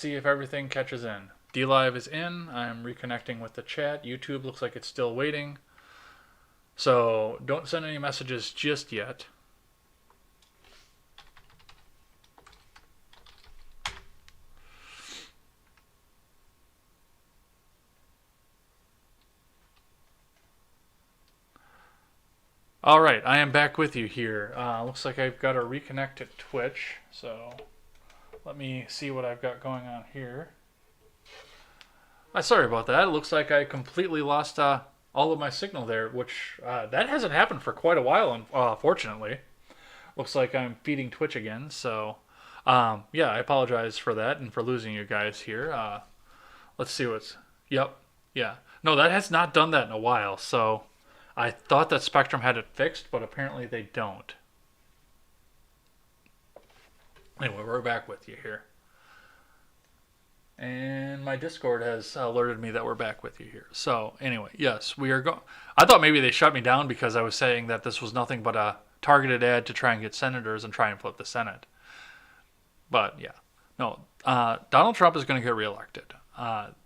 See if everything catches in. DLive is in. I'm reconnecting with the chat. YouTube looks like it's still waiting. So don't send any messages just yet. All right, I am back with you here. Looks like I've got to reconnect to Twitch. So let me see what I've got going on here. Sorry about that. It looks like I completely lost all of my signal there, which that hasn't happened for quite a while, fortunately. Looks like I'm feeding Twitch again, so yeah, I apologize for that and for losing you guys here. Let's see what's. Yep, yeah. No, that has not done that in a while, so I thought that Spectrum had it fixed, but apparently they don't. Anyway, we're back with you here. And my Discord has alerted me that we're back with you here. So anyway, yes, we are going. I thought maybe they shut me down because I was saying that this was nothing but a targeted ad to try and get senators and try and flip the Senate. But yeah, no, Donald Trump is going to get reelected.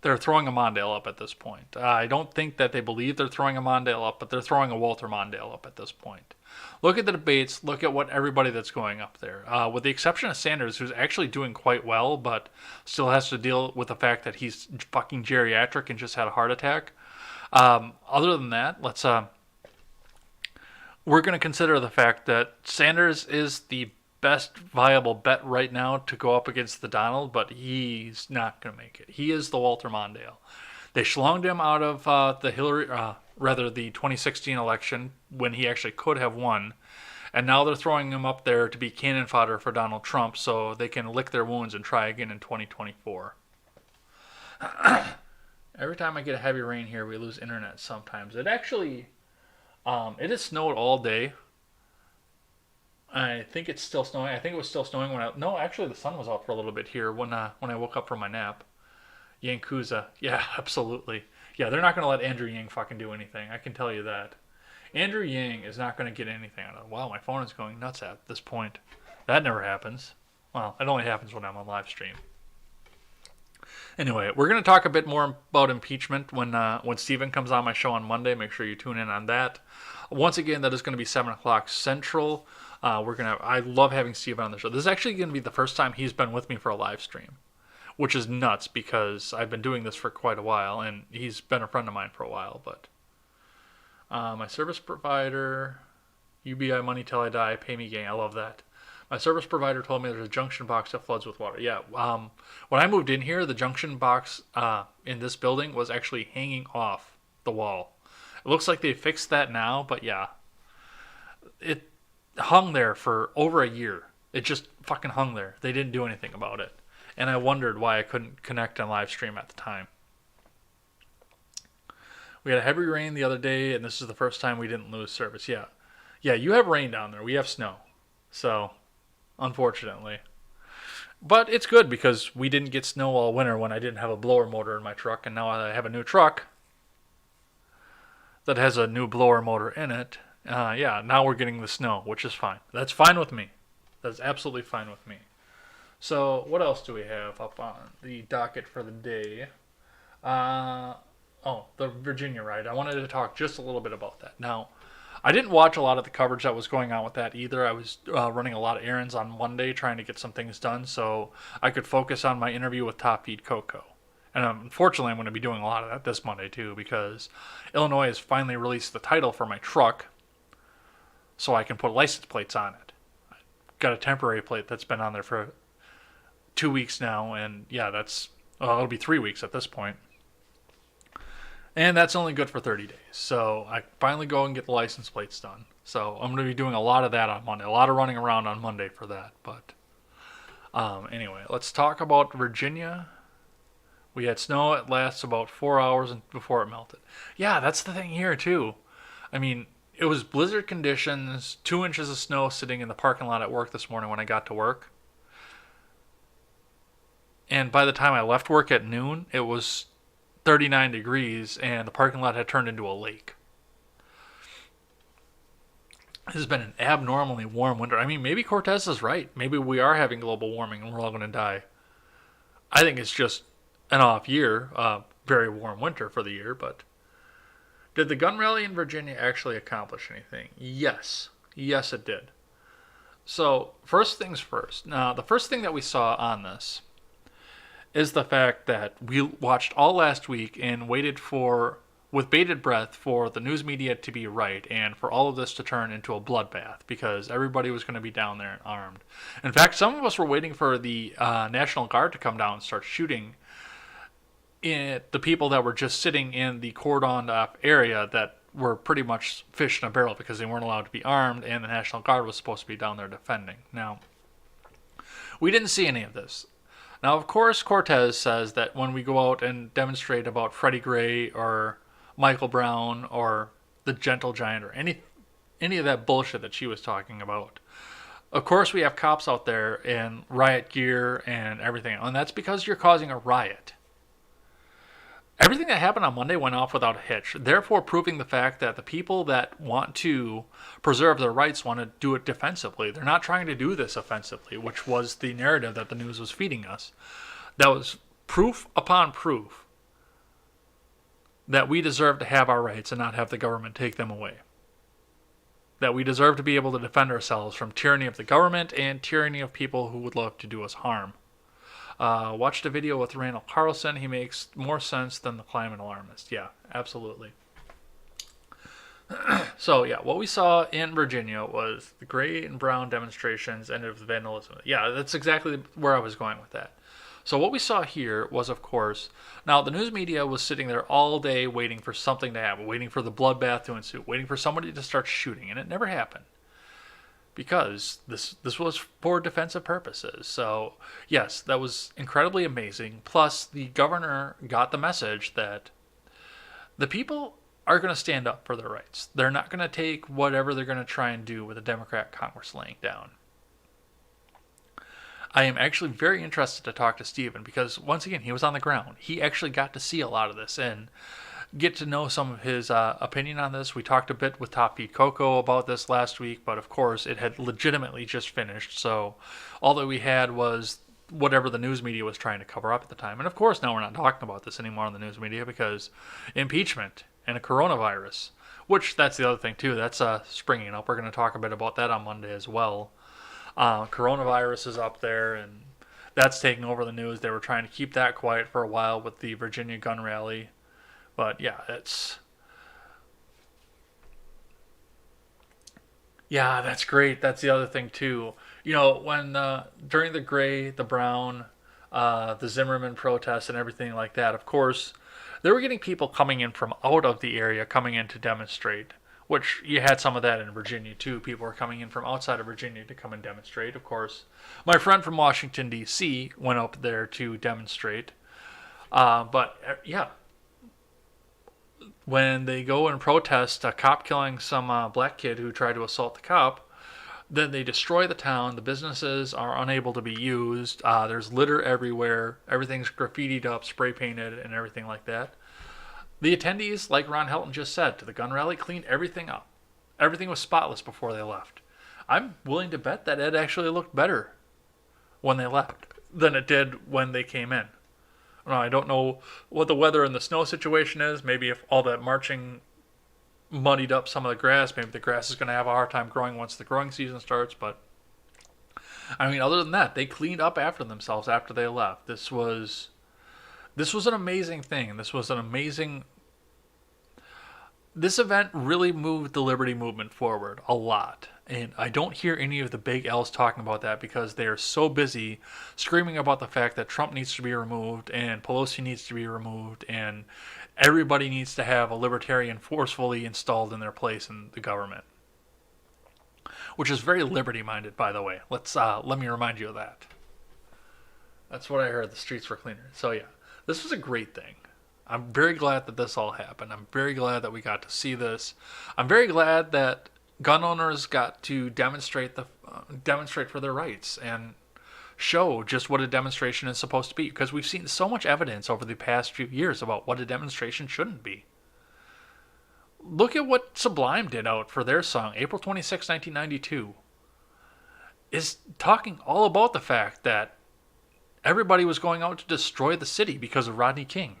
They're throwing a Mondale up at this point. I don't think that they believe they're throwing a Mondale up, but they're throwing a Walter Mondale up at this point. Look at the debates. Look at what everybody that's going up there. With the exception of Sanders, who's actually doing quite well, but still has to deal with the fact that he's fucking geriatric and just had a heart attack. Other than that, we're going to consider the fact that Sanders is the best viable bet right now to go up against the Donald, but he's not going to make it. He is the Walter Mondale. They schlonged him out of the 2016 election when he actually could have won, and now they're throwing him up there to be cannon fodder for Donald Trump so they can lick their wounds and try again in 2024. Every time I get a heavy rain here, we lose internet sometimes. It actually, it has snowed all day. I think it's still snowing. I think it was still snowing no, actually the sun was out for a little bit here when I woke up from my nap. Yankuza. Yeah, absolutely. Yeah, they're not going to let Andrew Yang fucking do anything. I can tell you that. Andrew Yang is not going to get anything out of it. Wow, my phone is going nuts at this point. That never happens. Well, it only happens when I'm on live stream. Anyway, we're going to talk a bit more about impeachment when Steven comes on my show on Monday. Make sure you tune in on that. Once again, that is going to be 7 o'clock Central. I love having Steven on the show. This is actually going to be the first time he's been with me for a live stream, which is nuts because I've been doing this for quite a while, and he's been a friend of mine for a while. But my service provider, UBI money till I die, pay me gang. I love that. My service provider told me there's a junction box that floods with water. Yeah, when I moved in here, the junction box in this building was actually hanging off the wall. It looks like they fixed that now, but yeah, it hung there for over a year. It just fucking hung there. They didn't do anything about it. And I wondered why I couldn't connect on live stream at the time. We had a heavy rain the other day, and this is the first time we didn't lose service. Yeah. Yeah, you have rain down there. We have snow. So, unfortunately. But it's good because we didn't get snow all winter when I didn't have a blower motor in my truck, and now I have a new truck that has a new blower motor in it. Yeah, now we're getting the snow, which is fine. That's fine with me. That's absolutely fine with me. So, what else do we have up on the docket for the day? The Virginia riot. I wanted to talk just a little bit about that. Now, I didn't watch a lot of the coverage that was going on with that either. I was running a lot of errands on Monday trying to get some things done so I could focus on my interview with Top Feed Coco. And unfortunately, I'm going to be doing a lot of that this Monday too because Illinois has finally released the title for my truck so I can put license plates on it. I've got a temporary plate that's been on there for 2 weeks now, and yeah, it'll be 3 weeks at this point. And that's only good for 30 days. So I finally go and get the license plates done. So I'm going to be doing a lot of that on Monday. A lot of running around on Monday for that. But anyway, let's talk about Virginia. We had snow. It lasts about 4 hours before it melted. Yeah, that's the thing here too. I mean, it was blizzard conditions, 2 inches of snow sitting in the parking lot at work this morning when I got to work. And by the time I left work at noon, it was 39 degrees and the parking lot had turned into a lake. This has been an abnormally warm winter. I mean, maybe Cortez is right. Maybe we are having global warming and we're all going to die. I think it's just an off year, very warm winter for the year. But did the gun rally in Virginia actually accomplish anything? Yes. Yes, it did. So, first things first. Now, the first thing that we saw on this is the fact that we watched all last week and waited for, with bated breath, for the news media to be right and for all of this to turn into a bloodbath because everybody was going to be down there and armed. In fact, some of us were waiting for the National Guard to come down and start shooting the people that were just sitting in the cordoned off area that were pretty much fish in a barrel because they weren't allowed to be armed and the National Guard was supposed to be down there defending. Now, we didn't see any of this. Now, of course, Cortez says that when we go out and demonstrate about Freddie Gray or Michael Brown or the Gentle Giant or any of that bullshit that she was talking about, of course we have cops out there in riot gear and everything, and that's because you're causing a riot. Everything that happened on Monday went off without a hitch, therefore proving the fact that the people that want to preserve their rights want to do it defensively. They're not trying to do this offensively, which was the narrative that the news was feeding us. That was proof upon proof that we deserve to have our rights and not have the government take them away. That we deserve to be able to defend ourselves from tyranny of the government and tyranny of people who would love to do us harm. Watched a video with Randall Carlson. He makes more sense than the climate alarmist. Yeah, absolutely. So, yeah, what we saw in Virginia was the gray and brown demonstrations ended with vandalism. Yeah, that's exactly where I was going with that. So what we saw here was, of course, now the news media was sitting there all day waiting for something to happen, waiting for the bloodbath to ensue, waiting for somebody to start shooting, and it never happened. Because this was for defensive purposes. So, yes, that was incredibly amazing. Plus, the governor got the message that the people are going to stand up for their rights. They're not going to take whatever they're going to try and do with the Democrat Congress laying down. I am actually very interested to talk to Stephen because, once again, he was on the ground. He actually got to see a lot of this and get to know some of his opinion on this. We talked a bit with Top Pete Coco about this last week, but of course it had legitimately just finished, so all that we had was whatever the news media was trying to cover up at the time. And of course now we're not talking about this anymore on the news media because impeachment and a coronavirus, which that's the other thing too, that's springing up. We're going to talk a bit about that on Monday as well. Coronavirus is up there and that's taking over the news. They were trying to keep that quiet for a while with the Virginia gun rally. But yeah, that's great. That's the other thing too. You know, when during the gray, the brown, the Zimmerman protests and everything like that, of course, they were getting people coming in from out of the area coming in to demonstrate, which you had some of that in Virginia too. People were coming in from outside of Virginia to come and demonstrate. Of course, my friend from Washington, D.C. went up there to demonstrate. But yeah. When they go and protest a cop killing some black kid who tried to assault the cop, then they destroy the town. The businesses are unable to be used. There's litter everywhere. Everything's graffitied up, spray painted, and everything like that. The attendees, like Ron Helton just said, to the gun rally cleaned everything up. Everything was spotless before they left. I'm willing to bet that it actually looked better when they left than it did when they came in. I don't know what the weather and the snow situation is. Maybe if all that marching muddied up some of the grass, maybe the grass is going to have a hard time growing once the growing season starts. But, I mean, other than that, they cleaned up after themselves after they left. This was an amazing thing. This event really moved the Liberty Movement forward a lot. And I don't hear any of the big L's talking about that because they are so busy screaming about the fact that Trump needs to be removed and Pelosi needs to be removed and everybody needs to have a libertarian forcefully installed in their place in the government. Which is very liberty-minded, by the way. Let me remind you of that. That's what I heard. The streets were cleaner. So yeah, this was a great thing. I'm very glad that this all happened. I'm very glad that we got to see this. I'm very glad that gun owners got to demonstrate for their rights and show just what a demonstration is supposed to be, because we've seen so much evidence over the past few years about what a demonstration shouldn't be. Look at what Sublime did out for their song, April 26, 1992. Is talking all about the fact that everybody was going out to destroy the city because of Rodney King.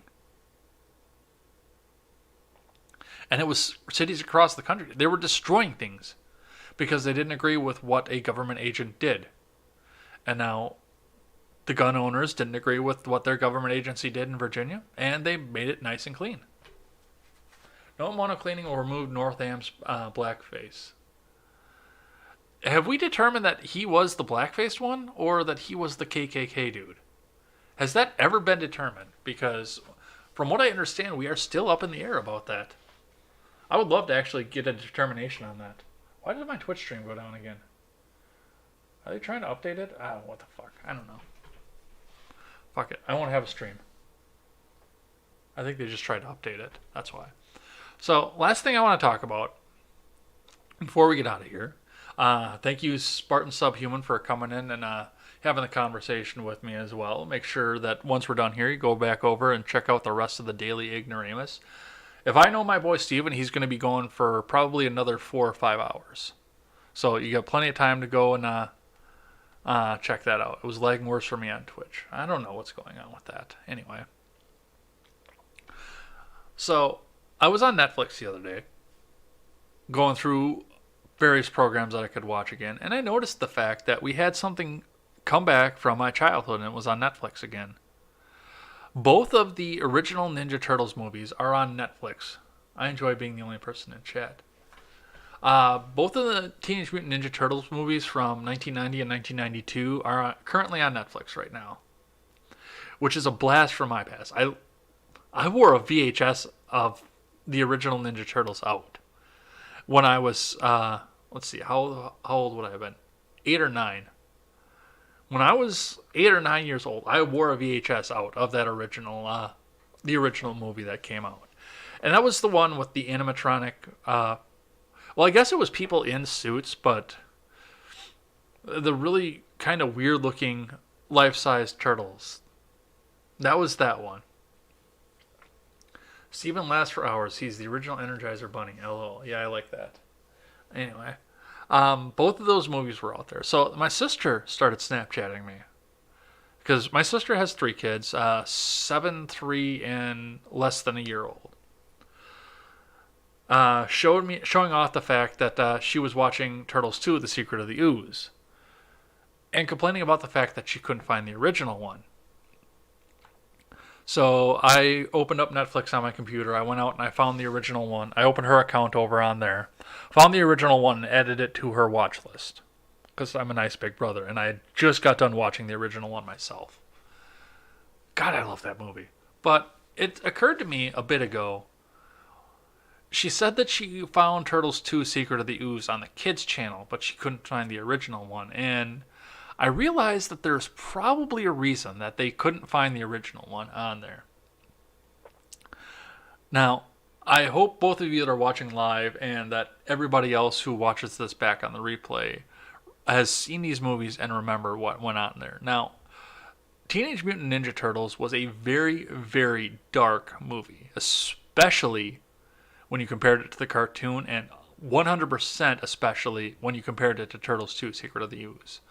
And it was cities across the country. They were destroying things because they didn't agree with what a government agent did. And now the gun owners didn't agree with what their government agency did in Virginia, and they made it nice and clean. No amount of cleaning will remove Northam's blackface. Have we determined that he was the blackfaced one, or that he was the KKK dude? Has that ever been determined? Because from what I understand, we are still up in the air about that. I would love to actually get a determination on that. Why did my Twitch stream go down again? Are they trying to update it? Oh, what the fuck? I don't know. Fuck it. I won't have a stream. I think they just tried to update it. That's why. So, last thing I want to talk about before we get out of here. Thank you, Spartan Subhuman, for coming in and having the conversation with me as well. Make sure that once we're done here, you go back over and check out the rest of the Daily Ignoramus. If I know my boy Steven, he's going to be going for probably another 4 or 5 hours. So you got plenty of time to go and check that out. It was lagging worse for me on Twitch. I don't know what's going on with that. Anyway. So, I was on Netflix the other day, going through various programs that I could watch again, and I noticed the fact that we had something come back from my childhood, and it was on Netflix again. Both of the original Ninja Turtles movies are on Netflix. I enjoy being the only person in chat. Both of the Teenage Mutant Ninja Turtles movies from 1990 and 1992 are currently on Netflix right now, which is a blast from my past. I wore a VHS of the original Ninja Turtles out when I was, let's see, how old would I have been? 8 or 9. When I was 8 or 9 years old, I wore a VHS out of that original, the original movie that came out. And that was the one with the animatronic, well, I guess it was people in suits, but the really kind of weird looking life-size turtles. That was that one. Steven lasts for hours. He's the original Energizer Bunny. LOL. Yeah, I like that. Anyway. Both of those movies were out there. So my sister started Snapchatting me. Because my sister has 3 kids. 7, 3, and less than a year old. Showing off the fact that she was watching Turtles 2, The Secret of the Ooze. And complaining about the fact that she couldn't find the original one. So I opened up Netflix on my computer. I went out and I found the original one. I opened her account over on there. Found the original one and added it to her watch list. Because I'm a nice big brother. And I just got done watching the original one myself. God, I love that movie. But it occurred to me a bit ago. She said that she found Turtles 2 Secret of the Ooze on the kids channel. But she couldn't find the original one. And I realized that there's probably a reason that they couldn't find the original one on there. Now, I hope both of you that are watching live and that everybody else who watches this back on the replay has seen these movies and remember what went on there. Now, Teenage Mutant Ninja Turtles was a very, very dark movie, especially when you compared it to the cartoon, and 100% especially when you compared it to Turtles 2 Secret of the Ooze.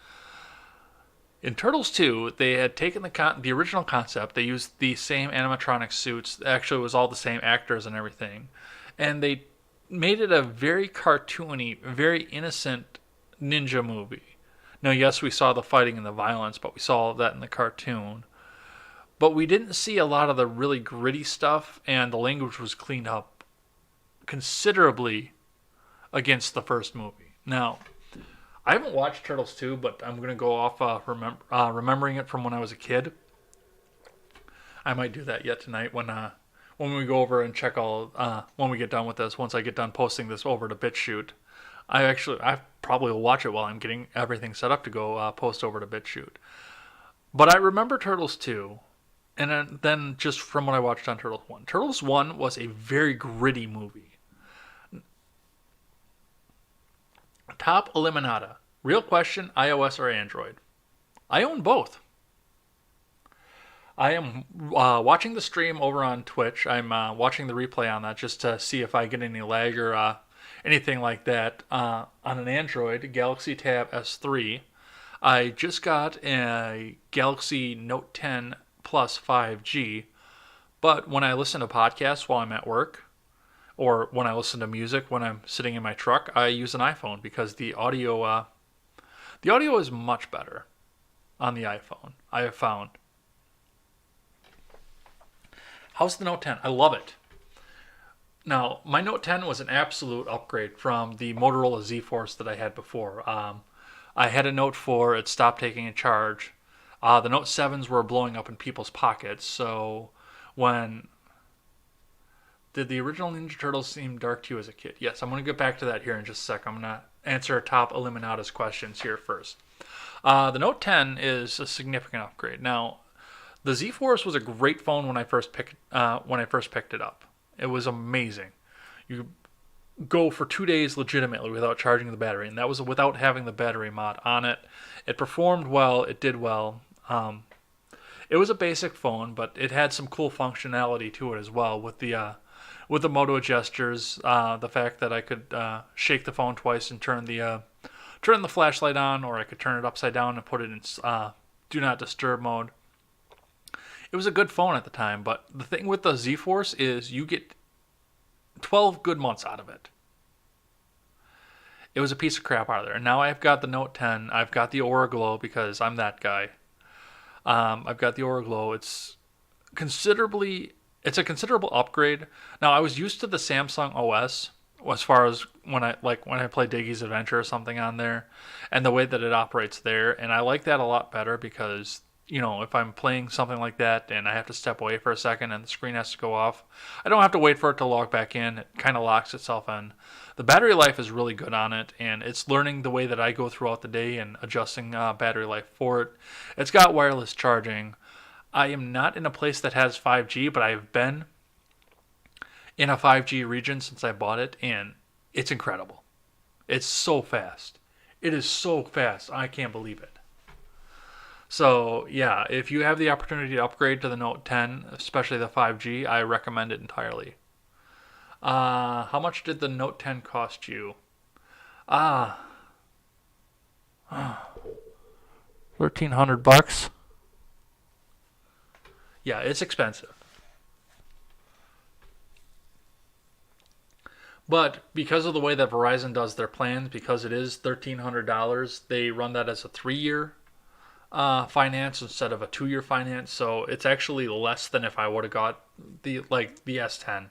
In Turtles 2, they had taken the original concept. They used the same animatronic suits. Actually, it was all the same actors and everything. And they made it a very cartoony, very innocent ninja movie. Now, yes, we saw the fighting and the violence, but we saw all of that in the cartoon. But we didn't see a lot of the really gritty stuff, and the language was cleaned up considerably against the first movie. Now, I haven't watched Turtles 2, but I'm going to go off remembering it from when I was a kid. I might do that yet tonight when we go over and check when we get done with this. Once I get done posting this over to BitChute, I probably will watch it while I'm getting everything set up to go post over to BitChute. But I remember Turtles 2, and then just from what I watched on Turtles 1. Turtles 1 was a very gritty movie. Top Eliminata. Real question, iOS or Android? I own both. I am watching the stream over on Twitch. I'm watching the replay on that just to see if I get any lag or anything like that. On an Android, Galaxy Tab S3. I just got a Galaxy Note 10 Plus 5G, but when I listen to podcasts while I'm at work, or when I listen to music when I'm sitting in my truck, I use an iPhone because the audio is much better on the iPhone. I have found. How's the Note 10? I love it. Now, my Note 10 was an absolute upgrade from the Motorola Z Force that I had before. I had a Note 4, it stopped taking a charge. The Note 7s were blowing up in people's pockets, so when... Did the original Ninja Turtles seem dark to you as a kid? Yes, I'm going to get back to that here in just a sec. I'm going to answer top Eliminatus questions here first. The Note 10 is a significant upgrade. Now, the Z Force was a great phone when I first picked it up. It was amazing. You go for 2 days legitimately without charging the battery, and that was without having the battery mod on it. It performed well. It did well. It was a basic phone, but it had some cool functionality to it as well with the moto gestures. The fact that I could shake the phone twice and turn the flashlight on, or I could turn it upside down and put it in do not disturb mode. It was a good phone at the time, but the thing with the Z Force is you get 12 good months out of it. It was a piece of crap out of there. And now I've got the Note 10. I've got the Aura Glow because I'm that guy. I've got the Aura Glow. It's a considerable upgrade. Now I was used to the Samsung OS as far as when I play Diggy's Adventure or something on there, and the way that it operates there, and I like that a lot better because if I'm playing something like that and I have to step away for a second and the screen has to go off, I don't have to wait for it to log back in. It kind of locks itself in. The battery life is really good on it, and it's learning the way that I go throughout the day and adjusting battery life for it. It's got wireless charging. I am not in a place that has 5G, but I've been in a 5G region since I bought it, and it's incredible. It's so fast. It is so fast. I can't believe it. So, yeah, if you have the opportunity to upgrade to the Note 10, especially the 5G, I recommend it entirely. How much did the Note 10 cost you? $1,300. Yeah, it's expensive. But because of the way that Verizon does their plans, because it is $1,300, they run that as a 3-year finance instead of a 2-year finance. So it's actually less than if I would have got the S10.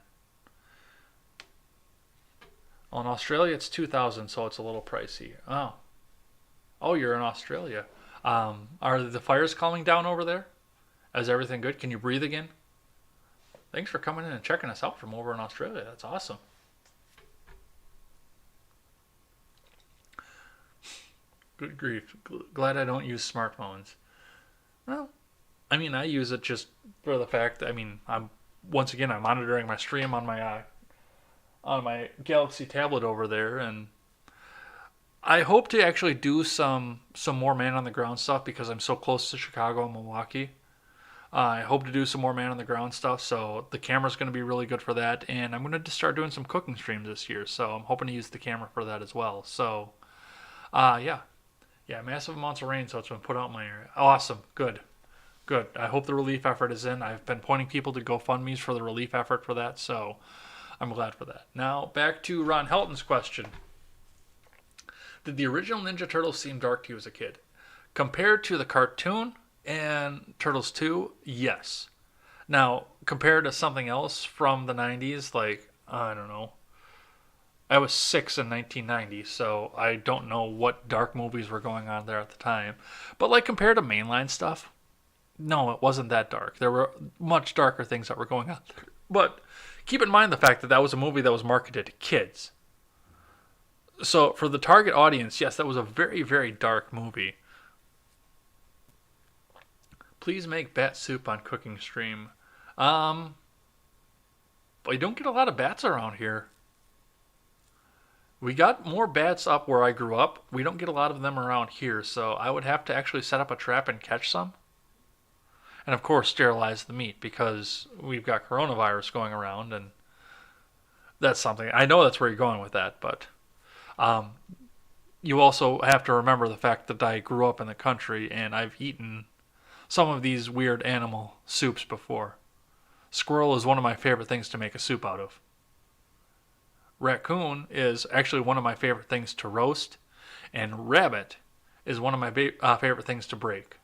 Well, in Australia, it's $2,000, so it's a little pricey. Oh, you're in Australia. Are the fires calming down over there? Is everything good? Can you breathe again? Thanks for coming in and checking us out from over in Australia. That's awesome. Good grief. Glad I don't use smartphones. Well, I mean, I use it just for the fact that, I'm monitoring my stream on my Galaxy tablet over there, and I hope to actually do some more man on the ground stuff because I'm so close to Chicago and Milwaukee. I hope to do some more man on the ground stuff, so the camera's going to be really good for that, and I'm going to start doing some cooking streams this year, so I'm hoping to use the camera for that as well. So, yeah, massive amounts of rain, so it's been put out in my area. Awesome, good. I hope the relief effort is in. I've been pointing people to GoFundMe's for the relief effort for that, so I'm glad for that. Now, back to Ron Helton's question. Did the original Ninja Turtles seem dark to you as a kid? Compared to the cartoon and Turtles 2, yes. Now, compared to something else from the 90s, I don't know. I was 6 in 1990, so I don't know what dark movies were going on there at the time. But compared to mainline stuff, no, it wasn't that dark. There were much darker things that were going on there. But keep in mind the fact that that was a movie that was marketed to kids. So for the target audience, yes, that was a very, very dark movie. Please make bat soup on cooking stream. But you don't get a lot of bats around here. We got more bats up where I grew up. We don't get a lot of them around here, so I would have to actually set up a trap and catch some. And of course, sterilize the meat because we've got coronavirus going around, and that's something. I know that's where you're going with that, but you also have to remember the fact that I grew up in the country and I've eaten some of these weird animal soups before. Squirrel is one of my favorite things to make a soup out of. Raccoon is actually one of my favorite things to roast, and rabbit is one of my favorite things to break.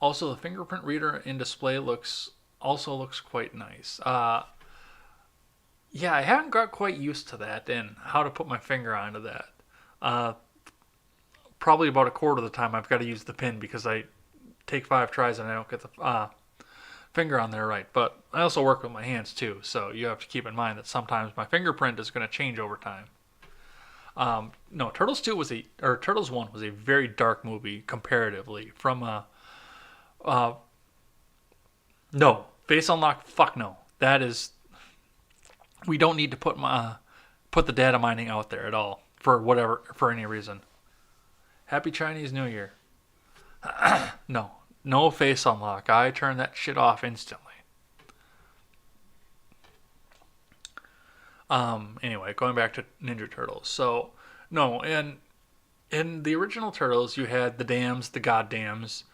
Also, the fingerprint reader in display looks quite nice. Yeah, I haven't got quite used to that and how to put my finger onto that. Uh, Probably about a quarter of the time I've got to use the pin because I take 5 tries and I don't get the finger on there right. But I also work with my hands too, so you have to keep in mind that sometimes my fingerprint is going to change over time. No, Turtles 1 was a very dark movie comparatively. No, Face Unlock, fuck no. That is, we don't need to put the data mining out there at all for any reason. Happy Chinese New Year. No face unlock. I turn that shit off instantly. Anyway, going back to Ninja Turtles. So, no, in the original Turtles, you had the dams, the goddams,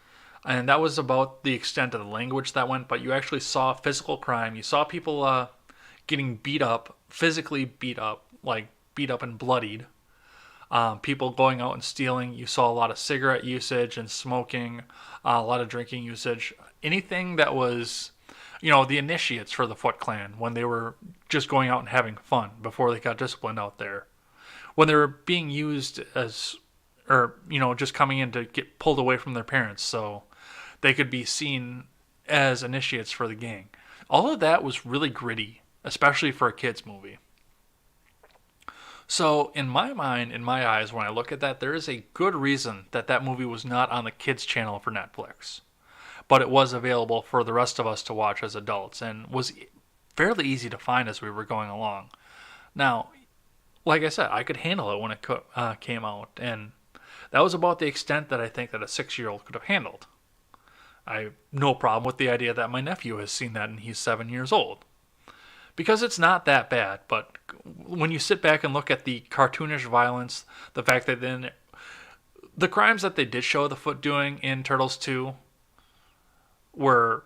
and that was about the extent of the language that went. But you actually saw physical crime. You saw people getting beat up, physically beat up, like beat up and bloodied. People going out and stealing. You saw a lot of cigarette usage and smoking, a lot of drinking usage. Anything that was, the initiates for the Foot Clan when they were just going out and having fun before they got disciplined out there. When they were being used just coming in to get pulled away from their parents so they could be seen as initiates for the gang. All of that was really gritty, especially for a kids movie. So, in my mind, in my eyes, when I look at that, there is a good reason that movie was not on the kids' channel for Netflix. But it was available for the rest of us to watch as adults and was fairly easy to find as we were going along. Now, like I said, I could handle it when it came out, and that was about the extent that I think that a 6-year-old could have handled. I have no problem with the idea that my nephew has seen that and he's 7 years old. Because it's not that bad, but when you sit back and look at the cartoonish violence, the fact that then the crimes that they did show the Foot doing in Turtles 2 were,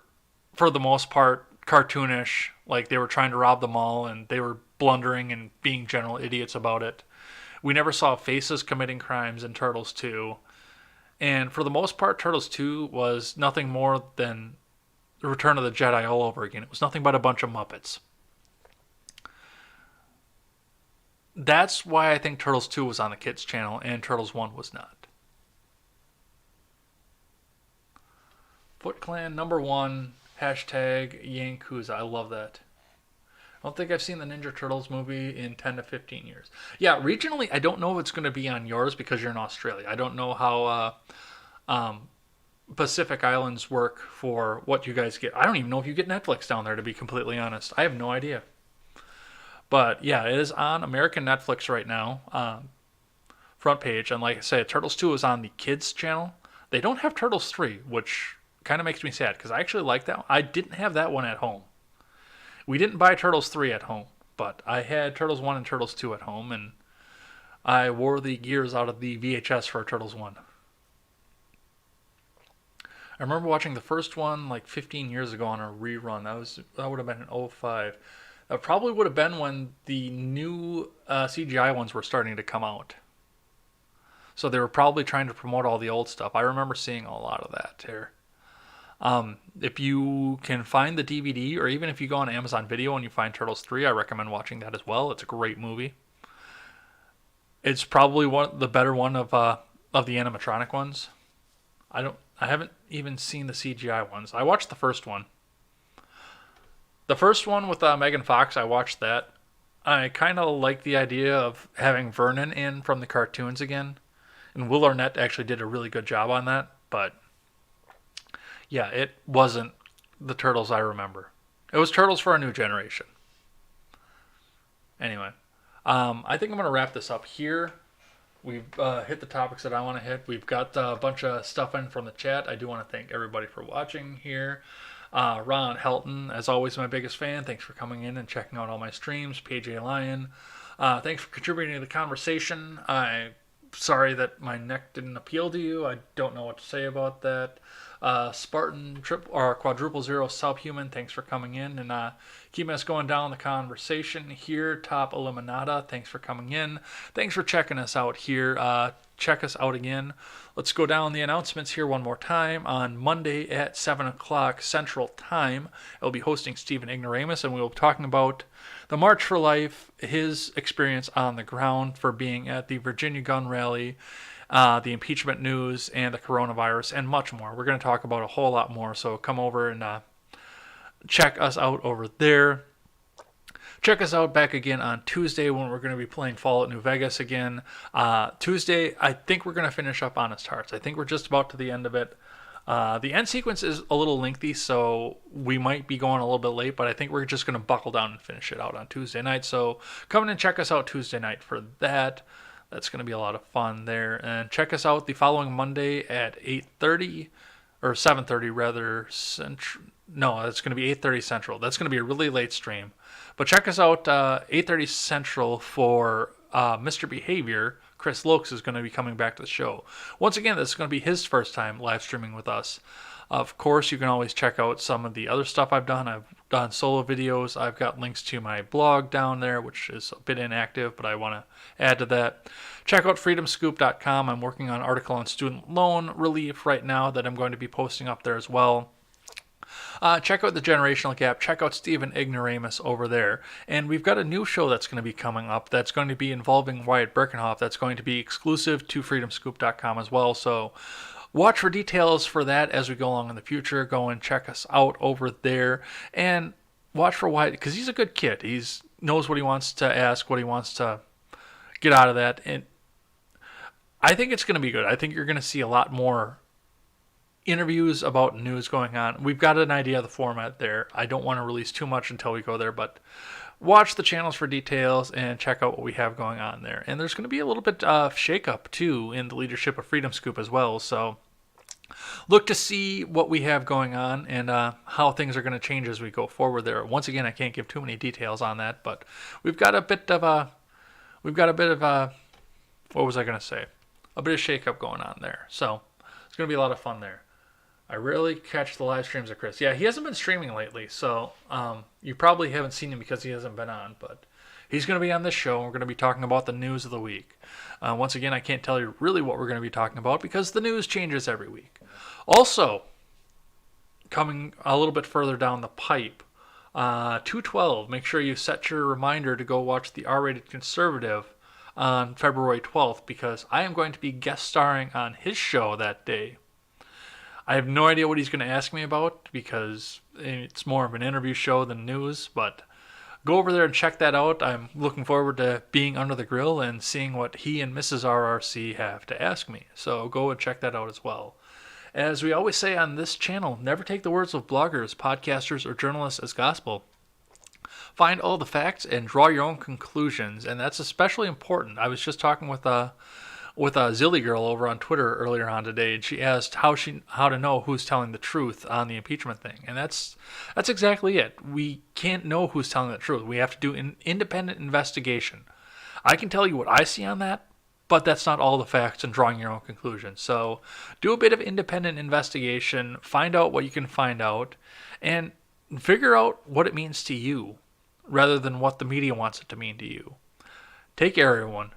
for the most part, cartoonish. Like they were trying to rob the mall and they were blundering and being general idiots about it. We never saw faces committing crimes in Turtles 2. And for the most part, Turtles 2 was nothing more than the Return of the Jedi all over again. It was nothing but a bunch of Muppets. That's why I think Turtles 2 was on the kids' channel and Turtles 1 was not. Foot Clan #1, #Yankuza. I love that. I don't think I've seen the Ninja Turtles movie in 10 to 15 years. Yeah, regionally, I don't know if it's going to be on yours because you're in Australia. I don't know how Pacific Islands work for what you guys get. I don't even know if you get Netflix down there, to be completely honest. I have no idea. But yeah, it is on American Netflix right now, front page. And like I said, Turtles 2 is on the kids channel. They don't have Turtles 3, which kind of makes me sad because I actually like that one. I didn't have that one at home. We didn't buy Turtles 3 at home, but I had Turtles 1 and Turtles 2 at home, and I wore the gears out of the VHS for Turtles 1. I remember watching the first one like 15 years ago on a rerun. That would have been in '05. That probably would have been when the new CGI ones were starting to come out. So they were probably trying to promote all the old stuff. I remember seeing a lot of that here. If you can find the DVD, or even if you go on Amazon Video and you find Turtles 3, I recommend watching that as well. It's a great movie. It's probably the better one of the animatronic ones. I haven't even seen the CGI ones. I watched the first one. The first one with Megan Fox, I watched that. I kind of like the idea of having Vernon in from the cartoons again. And Will Arnett actually did a really good job on that. But yeah, it wasn't the Turtles I remember. It was Turtles for a new generation. Anyway, I think I'm going to wrap this up here. We've hit the topics that I want to hit. We've got a bunch of stuff in from the chat. I do want to thank everybody for watching here. Ron Helton, as always, my biggest fan. Thanks for coming in and checking out all my streams. PJ Lyon, Thanks for contributing to the conversation. I'm sorry that my neck didn't appeal to you. I don't know what to say about that. Spartan triple or quadruple zero subhuman, thanks for coming in and keeping us going down the conversation here. Top Eliminata, thanks for coming in. Thanks for checking us out here. Check us out again. Let's go down the announcements here one more time. On Monday at 7 o'clock Central Time, I'll be hosting Stephen Ignoramus, and we'll be talking about the March for Life, his experience on the ground for being at the Virginia gun rally, the impeachment news, and the coronavirus, and much more. We're going to talk about a whole lot more, so come over and check us out over there. Check us out back again on Tuesday when we're going to be playing Fallout New Vegas again. Tuesday, I think we're going to finish up Honest Hearts. I think we're just about to the end of it. The end sequence is a little lengthy, so we might be going a little bit late, but I think we're just going to buckle down and finish it out on Tuesday night. So come in and check us out Tuesday night for that. That's going to be a lot of fun there. And check us out the following Monday at 8:30, or 7:30 rather, Central. No, it's going to be 8:30 Central. That's going to be a really late stream. But check us out 8:30 Central for Mr. Behavior. Chris Lokes is going to be coming back to the show. Once again, this is going to be his first time live streaming with us. Of course, you can always check out some of the other stuff I've done. I've done solo videos. I've got links to my blog down there, which is a bit inactive, but I want to add to that. Check out freedomscoop.com. I'm working on an article on student loan relief right now that I'm going to be posting up there as well. Check out the Generational Gap. Check out Stephen Ignoramus over there. And we've got a new show that's going to be coming up that's going to be involving Wyatt Birkenhoff. That's going to be exclusive to freedomscoop.com as well. So watch for details for that as we go along in the future. Go and check us out over there. And watch for Wyatt, because he's a good kid. He knows what he wants to ask, what he wants to get out of that. And I think it's going to be good. I think you're going to see a lot more interviews about news going on. We've got an idea of the format there. I don't want to release too much until we go there, but watch the channels for details and check out what we have going on there. And there's going to be a little bit of shake-up, too, in the leadership of Freedom Scoop as well. So look to see what we have going on and how things are going to change as we go forward there. Once again, I can't give too many details on that, but we've got a bit of a what was I going to say? A bit of shake-up going on there. So it's going to be a lot of fun there. I rarely catch the live streams of Chris. Yeah, he hasn't been streaming lately, so you probably haven't seen him because he hasn't been on, but he's going to be on this show, and we're going to be talking about the news of the week. Once again, I can't tell you really what we're going to be talking about because the news changes every week. Also, coming a little bit further down the pipe, 2/12, make sure you set your reminder to go watch the R-Rated Conservative on February 12th because I am going to be guest starring on his show that day. I have no idea what he's going to ask me about because it's more of an interview show than news, but go over there and check that out. I'm looking forward to being under the grill and seeing what he and Mrs. RRC have to ask me. So go and check that out as well. As we always say on this channel, never take the words of bloggers, podcasters, or journalists as gospel. Find all the facts and draw your own conclusions, and that's especially important. I was just talking with a Zilly girl over on Twitter earlier on today, and she asked how to know who's telling the truth on the impeachment thing, and that's exactly it. We can't know who's telling the truth. We have to do an independent investigation. I can tell you what I see on that, but that's not all the facts and drawing your own conclusions. So do a bit of independent investigation, find out what you can find out, and figure out what it means to you rather than what the media wants it to mean to you. Take care, everyone.